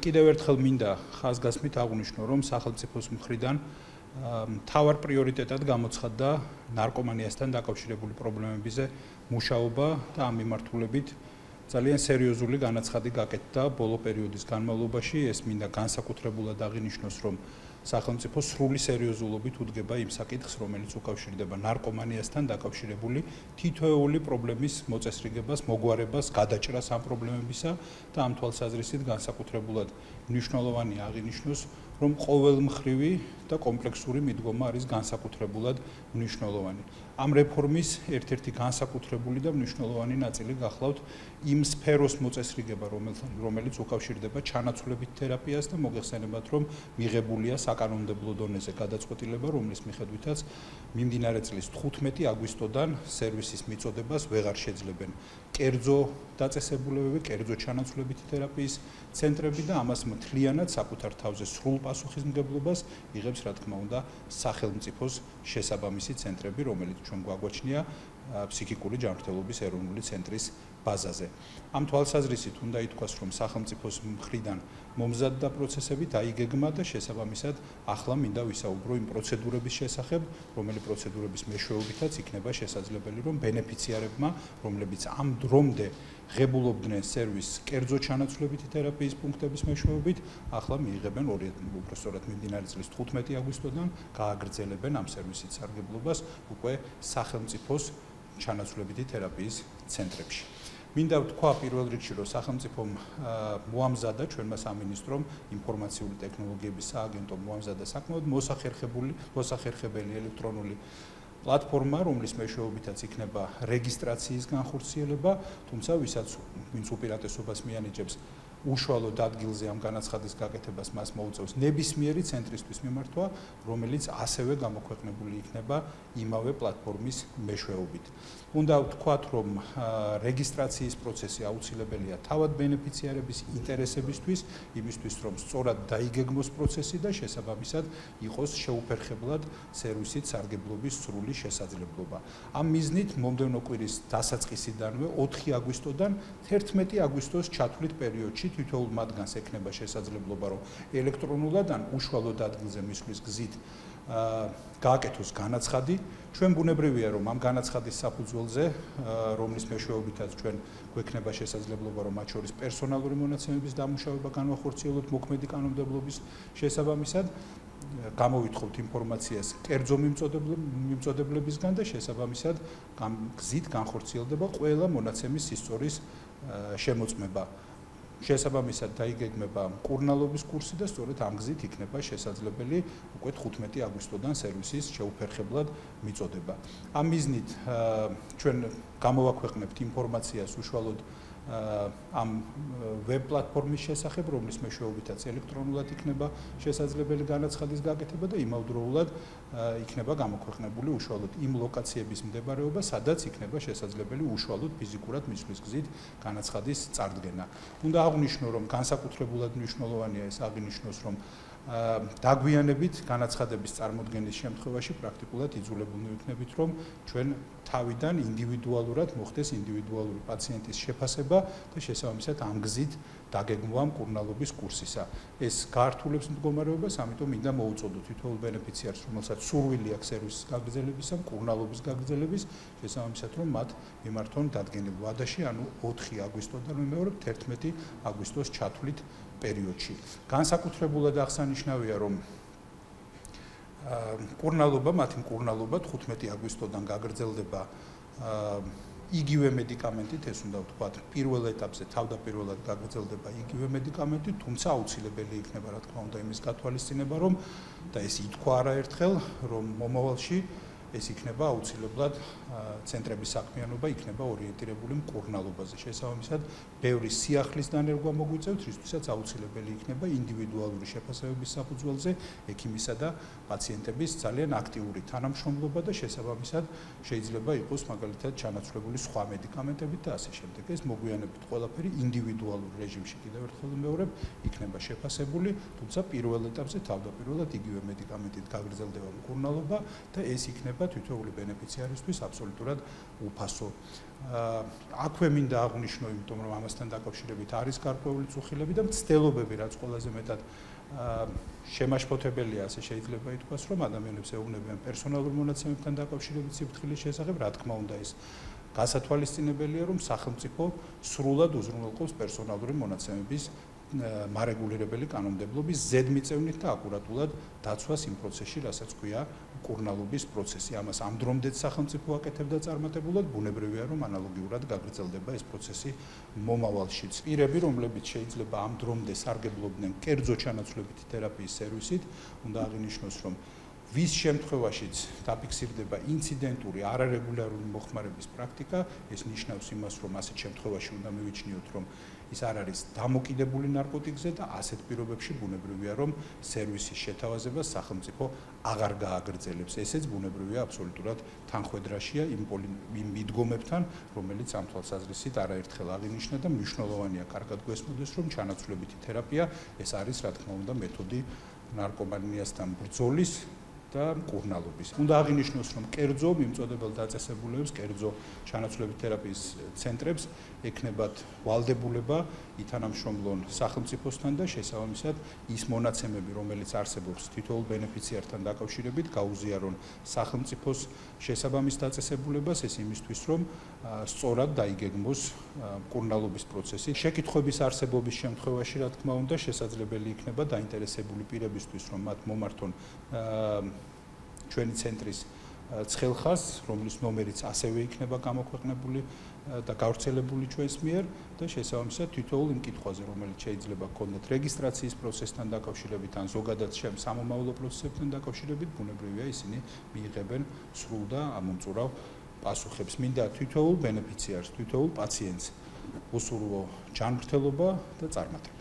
კიდევ ერთხელ მინდა ხაზგასმით აღვნიშნო, რომ სახელმწიფოს მხრიდან მთავარ პრიორიტეტად გამოცხადდა ნარკომანიასთან დაკავშირებული პრობლემებზე მუშაობა და ამ მიმართულებით ძალიან სერიოზული განაცხადი გაკეთდა ბოლო პერიოდის განმავლობაში. ეს მინდა განსაკუთრებულად აღინიშნოს, რომ სახელმწიფო სრული სერიოზულობით უდგება იმ საკითხს, რომელიც უკავშირდება ნარკომანიასთან დაკავშირებული თითოეული პრობლემის მოწესრიგებას, მოგვარებას, გადაჭრას ამ პრობლემებისა და ამ თვალსაზრისით განსაკუთრებულად მნიშვნელოვანია აღინიშნოს, რომ ყოველმხრივი და კომპლექსური მიდგომა არის განსაკუთრებულად მნიშვნელოვანი. ამ რეფორმის ერთ-ერთი განსაკუთრებული და მნიშვნელოვანი ნაწილი გახლავთ იმ სფეროს მოწესრიგება, რომელიც უკავშირდება ჩანაცვლებით თერაპიას და მოგეხსენებათ, რომ მიღებულია საკანონმდებლო დონეზე გადაწყვეტილება, რომლის მიხედვითაც მიმდინარე წლის 15 აგვისტოდან სერვისის მიწოდებას ვეღარ შეძლებენ კერძო დაწესებულებები, კერძო ჩანაცვლებითი თერაპიის ცენტრები და ამას მთლიანად საკუთარ თავზე სრულ პასუხისმგებლობას იღებს, რა თქმა უნდა, სახელმწიფოს შესაბამისი ცენტრები, რომელიც ჩვენ გვაგვაჩნია ფსიქიკური ჯანმრთელობის ეროვნული ცენტრის ბაზაზე. ამ თვალსაზრისით უნდა ითქვას, რომ სახელმწიფოს მხრიდან მომზადდა პროცესები დაიგეგმა და შესაბამისად ახლა მინდა ვისაუბრო იმ პროცედურების შესახებ, რომელი პროცედურების მეშვეობითაც იქნება შესაძლებელი, რომ ბენეფიციარებმა, რომლებიც ამ დრომდე ღებულობდნენ სერვისს კერძო ჩანაცვლებითი თერაპიის პუნქტების მეშვეობით, ახლა მიიღებენ უბრალოდ მიმდინარე წლის 15 აგვისტოდან გააგრძელებენ ამ სერვისის სარგებლობას უკვე სახელმწიფოს ჩანაცვლებითი თერაპიის ცენტრებში. მინდა ვთქვა პირველ რიგში, რომ სახელმწიფომ მოამზადა ჩვენმა სამინისტრომ ინფორმაციული ტექნოლოგიების სააგენტომ მოამზადა საკმაოდ მოსახერხებელი ელექტრონული პლატფორმა, რომლის მეშვეობითაც იქნება რეგისტრაციის განხორციელება, თუმცა ვინც უპირატესობას მიანიჭებს უშუალოდ ადგილზე ამ განაცხადის გაკეთებას მას მოუწევს ნებისმიერი ცენტრისთვის მიმართვა, რომელიც ასევე გამოქვეყნებული იქნება იმავე პლატფორმის მეშვეობით. უნდა ვთქვათ, რომ რეგისტრაციის პროცესი აუცილებელია თავად ბენეფიციარების ინტერესებისთვის, იმისთვის, რომ სწორად დაიგეგმოს პროცესი და შესაბამისად იყოს შეუფერხებლად სერვისით სარგებლობის სრული შესაძლებლობა. ამ მიზნით მომდევნო კვირის დასაწყისიდანვე 4 აგვისტოდან 11 აგვისტოს ჩათვლით პერიოდში თითოეულ მათგანს ექნება შესაძლებლობა, რომ ელექტრონულად ან უშუალოდ ადგილზე მისვლის გზით გააკეთოს განაცხადი. ჩვენ ბუნებრივია, რომ ამ განაცხადის საფუძველზე, რომლის მეშვეობითაც ჩვენ გვექნება შესაძლებლობა, რომ მათ შორის პერსონალური მონაცემების დამუშავება განვახორციელოთ მოქმედი კანონმდებლობის შესაბამისად, გამოვითხოვთ ინფორმაციას კერძო მიმწოდებლებისგან და შესაბამისად გზით განხორციელდება ყველა მონაცემის ისწორის შემოწმება. შესაბამისად დაიგეგმება მკურნალობის კურსი და სწორედ ამ გზით იქნება შესაძლებელი უკვე 15 აგვისტოდან სერვისის შეუფერხებლად მიწოდება. ამ მიზნით ჩვენ გამოვაქვეყნებთ ინფორმაციას უშუალოდ ამ ვებ პლატფორმის შესახებ, რომლის მეშვეობითაც ელექტრონულად იქნება შესაძლებელი განაცხადის გაკეთება და იმავდროულად იქნება გამოქვეყნებული უშუალოდ იმ ლოკაციების მდებარეობა, სადაც იქნება შესაძლებელი უშუალოდ ფიზიკურად მისვლის გზით განაცხადის წარდგენა. უნდა აღვნიშნო, რომ განსაკუთრებულად მნიშვნელოვანია ეს აღინიშნოს, რომ დაგვიანებით განაცხადების წარმოდგენის შემთხვევაში პრაქტიკულად იძულებულნი ვიქნებით, რომ ჩვენ თავიდან ინდივიდუალურად მოხდეს ინდივიდუალური პაციენტის შეფასება და შესაბამისად ამ გზით დაგეგმვა მკურნალობის კურსისა. ეს გაართულებს მდგომარეობას, ამიტომ მინდა მოუწოდოთ თითოეულ ბენეფიციარს, რომელსაც სურვილი აქვს სერვისის გაგრძელებისა, მკურნალობის გაგრძელების, შესაბამისად რომ მათ მიმართონ დადგენილ ვადაში, ანუ 4 აგვისტოდან ვიმეორებ 11 აგვისტოს ჩათვლით პერიოდში. განსაკუთრებულად აღსანიშნავია, რომ მკურნალობა 15 აგვისტოდან გაგრძელდება იგივე მედიკამენტით, ეს უნდა ვთქვათ, პირველ ეტაპზე თავდაპირველად გაგრძელდება იგივე მედიკამენტით, თუმცა აუცილებელი იქნება, რა თქმა უნდა, იმის გათვალისწინება, რომ და ეს ითქვა არაერთხელ, რომ მომავალში ეს იქნება აუცილებლად ცენტრების საქმიანობა იქნება ორიენტირებული მკურნალობაზე. შესაბამისად, ბევრი სიახლის დანერგვა მოგვიწევთ, რისთვისაც აუცილებელი იქნება ინდივიდუალური შეფასებების საფუძველზე ექიმისა და პაციენტების ძალიან აქტიური თანამშრომლობა და შესაბამისად შეიძლება იყოს მაგალითად ჩანაცვლებული სხვა მედიკამენტებით და ასე შემდეგ. ეს მოგვიანებით ყველაფერი ინდივიდუალურ რეჟიმში კიდევ ერთხელ ვიმეორებ, იქნება შეფასებული, თუმცა პირველ ეტაპზე თავდაპირველად იგივე მედიკამენტით გაგრძელდება მკურნალობა და ეს იქნება შეეხება თითოეული ბენეფიციარისთვის აბსოლუტურად უფასო. აქვე მინდა აღვნიშნო, იმიტომ რომ ამასთან დაკავშირებით არის გარკვეული წუხილები და მცდელობები, რაც ყველაზე მეტად შემაშფოთებელია, ასე შეიძლება ითქვას, რომ ადამიანებს ეუბნებიან პერსონალურ მონაცემებთან დაკავშირებით სიფრთხილის შესახებ, რა თქმა უნდა ის გასათვალისწინებელია, რომ სახელმწიფო სრულად უზრუნველყოფს პერსონალური მონაცემების მარეგულირებელი კანონმდებლობის ზედმიწევნით და აკურატულად დაცვას იმ პროცესში, რასაც ქვია მკურნალობის პროცესი. ამას ამ დრომდეც სახელმწიფო აკეთებდა წარმატებულად, ბუნებრივია, რომ ანალოგიურად გაგრძელდება ეს პროცესი მომავალშიც. პირები, რომლებიც შეიძლება ამ დრომდე სარგებლობდნენ კერძო ჩანაცვლებითი თერაპიის სერვისით, უნდა აღინიშნოს, რომ ვის შემთხვევაშიც დაფიქსირდება ინციდენტური არარეგულარული მოხმარების პრაქტიკა, ეს ნიშნავს იმას, რომ ასეთ შემთხვევაში უნდა მივიჩნიოთ, რომ ის არ არის დამოკიდებული ნარკოტიკზე და ასეთ პირობებში ბუნებრივია, რომ სერვისის შეთავაზებას სახელმწიფო აღარ გააგრძელებს. ესეც ბუნებრივია აბსოლუტურად თანხვედრაშია იმ მიდგომებთან, რომელიც ამ თვალსაზრისით არაერთხელ აღინიშნა და მნიშვნელოვანია კარგად გვესმოდეს, რომ ჩანაცვლებითი თერაპია ეს არის, რა თქმა უნდა, მეთოდი ნარკომანიასთან ბრძოლის და მკურნალობის. უნდა აღინიშნოს, რომ კერძო მიმწოდებელ დაწესებულებებს, კერძო ჩანაცვლებით თერაპიის ცენტრებს ექნებათ ვალდებულება ითანამშრომლონ სახელმწიფოსთან და შესაბამისად ის მონაცემები, რომელიც არსებობს თითოეულ ბენეფიციართან დაკავშირებით, გაუზიარონ სახელმწიფოს შესაბამის დაწესებულებას, ეს იმისთვის, რომ სწორად დაიგეგმოს მკურნალობის პროცესი. შეკითხვების არსებობის შემთხვევაში, რა თქმა უნდა, შესაძლებელი იქნება დაინტერესებული პირებისთვის, რომ მათ მომართონ ჩვენი ცენტრის ცხელხას, რომლის ნომერიც ასევე იქნება გამოქვეყნებული და გავრცელებული ჩვენს მიერ და შესაბამისად თითოეულ იმ კითხვაზე, რომელიც შეიძლება გქონდეთ რეგისტრაციის პროცესთან დაკავშირებით ან ზოგადად სამომავლო პროცესებთან დაკავშირებით, ბუნებრივია ისინი მიიღებენ სრულ და ამომწურავ პასუხებს. მინდა თითოეულ ბენეფიციარს, თითოეულ პაციენტს უსურვო ჯანმრთელობა და წარმატება.